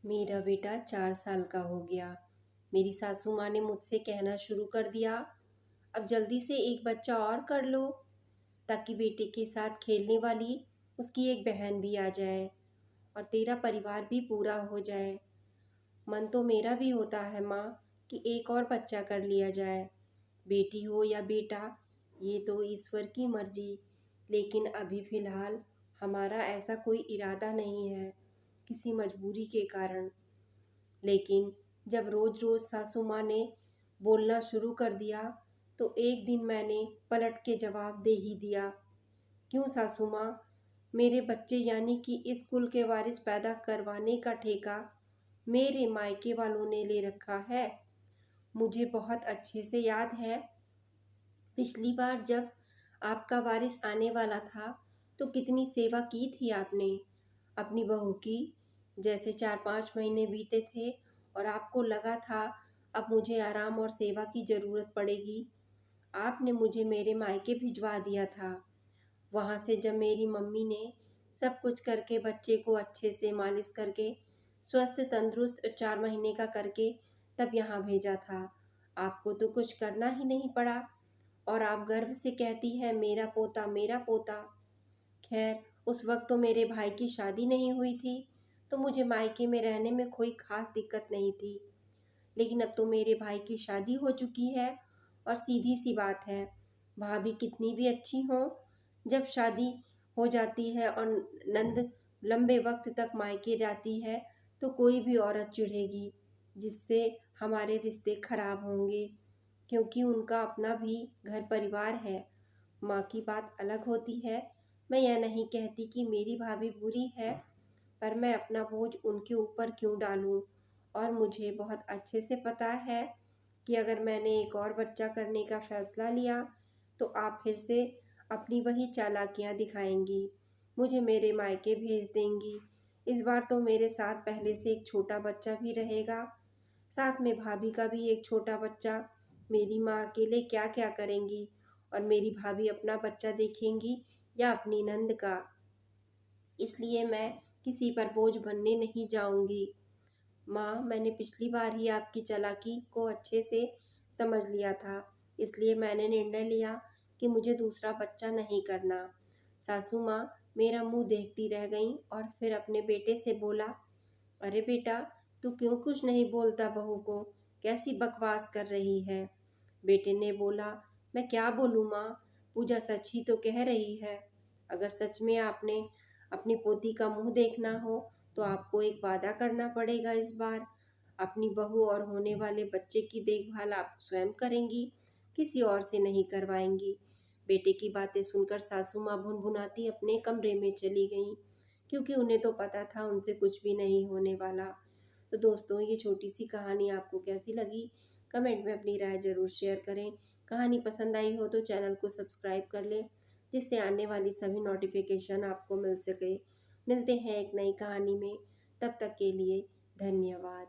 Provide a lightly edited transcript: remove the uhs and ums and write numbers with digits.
मेरा बेटा 4 साल का हो गया। मेरी सासू माँ ने मुझसे कहना शुरू कर दिया, अब जल्दी से एक बच्चा और कर लो, ताकि बेटे के साथ खेलने वाली उसकी एक बहन भी आ जाए और तेरा परिवार भी पूरा हो जाए। मन तो मेरा भी होता है माँ कि एक और बच्चा कर लिया जाए, बेटी हो या बेटा, ये तो ईश्वर की मर्जी। लेकिन अभी फ़िलहाल हमारा ऐसा कोई इरादा नहीं है, किसी मजबूरी के कारण। लेकिन जब रोज़ रोज़ सासू माँ ने बोलना शुरू कर दिया तो एक दिन मैंने पलट के जवाब दे ही दिया, क्यों सासू माँ, मेरे बच्चे यानी कि इस कुल के वारिस पैदा करवाने का ठेका मेरे मायके वालों ने ले रखा है। मुझे बहुत अच्छे से याद है, पिछली बार जब आपका वारिस आने वाला था तो कितनी सेवा की थी आपने अपनी बहू की। जैसे 4-5 महीने बीते थे और आपको लगा था अब मुझे आराम और सेवा की ज़रूरत पड़ेगी, आपने मुझे मेरे मायके भिजवा दिया था। वहाँ से जब मेरी मम्मी ने सब कुछ करके बच्चे को अच्छे से मालिश करके स्वस्थ तंदुरुस्त 4 महीने का करके तब यहाँ भेजा था, आपको तो कुछ करना ही नहीं पड़ा और आप गर्व से कहती है मेरा पोता मेरा पोता। खैर उस वक्त तो मेरे भाई की शादी नहीं हुई थी तो मुझे मायके में रहने में कोई ख़ास दिक्कत नहीं थी, लेकिन अब तो मेरे भाई की शादी हो चुकी है और सीधी सी बात है, भाभी कितनी भी अच्छी हो, जब शादी हो जाती है और नंद लंबे वक्त तक मायके जाती है तो कोई भी औरत चिढ़ेगी, जिससे हमारे रिश्ते खराब होंगे, क्योंकि उनका अपना भी घर परिवार है। माँ की बात अलग होती है। मैं यह नहीं कहती कि मेरी भाभी बुरी है, पर मैं अपना बोझ उनके ऊपर क्यों डालूं। और मुझे बहुत अच्छे से पता है कि अगर मैंने एक और बच्चा करने का फ़ैसला लिया तो आप फिर से अपनी वही चालाकियाँ दिखाएंगी, मुझे मेरे मायके भेज देंगी। इस बार तो मेरे साथ पहले से एक छोटा बच्चा भी रहेगा, साथ में भाभी का भी एक छोटा बच्चा। मेरी माँ अकेले क्या क्या करेंगी और मेरी भाभी अपना बच्चा देखेंगी या अपनी नंद का। इसलिए मैं किसी पर बोझ बनने नहीं जाऊंगी। माँ, मैंने पिछली बार ही आपकी चालाकी को अच्छे से समझ लिया था, इसलिए मैंने निर्णय लिया कि मुझे दूसरा बच्चा नहीं करना। सासू माँ मेरा मुंह देखती रह गईं और फिर अपने बेटे से बोला, अरे बेटा, तू क्यों कुछ नहीं बोलता बहू को, कैसी बकवास कर रही है। बेटे ने बोला, मैं क्या बोलूँ माँ, पूजा सच ही तो कह रही है। अगर सच में आपने अपनी पोती का मुंह देखना हो तो आपको एक वादा करना पड़ेगा। इस बार अपनी बहू और होने वाले बच्चे की देखभाल आप स्वयं करेंगी, किसी और से नहीं करवाएंगी। बेटे की बातें सुनकर सासू माँ भुनभुनाती अपने कमरे में चली गईं, क्योंकि उन्हें तो पता था उनसे कुछ भी नहीं होने वाला। तो दोस्तों, ये छोटी सी कहानी आपको कैसी लगी, कमेंट में अपनी राय ज़रूर शेयर करें। कहानी पसंद आई हो तो चैनल को सब्सक्राइब कर लें, जिससे आने वाली सभी नोटिफिकेशन आपको मिल सके। मिलते हैं एक नई कहानी में, तब तक के लिए धन्यवाद।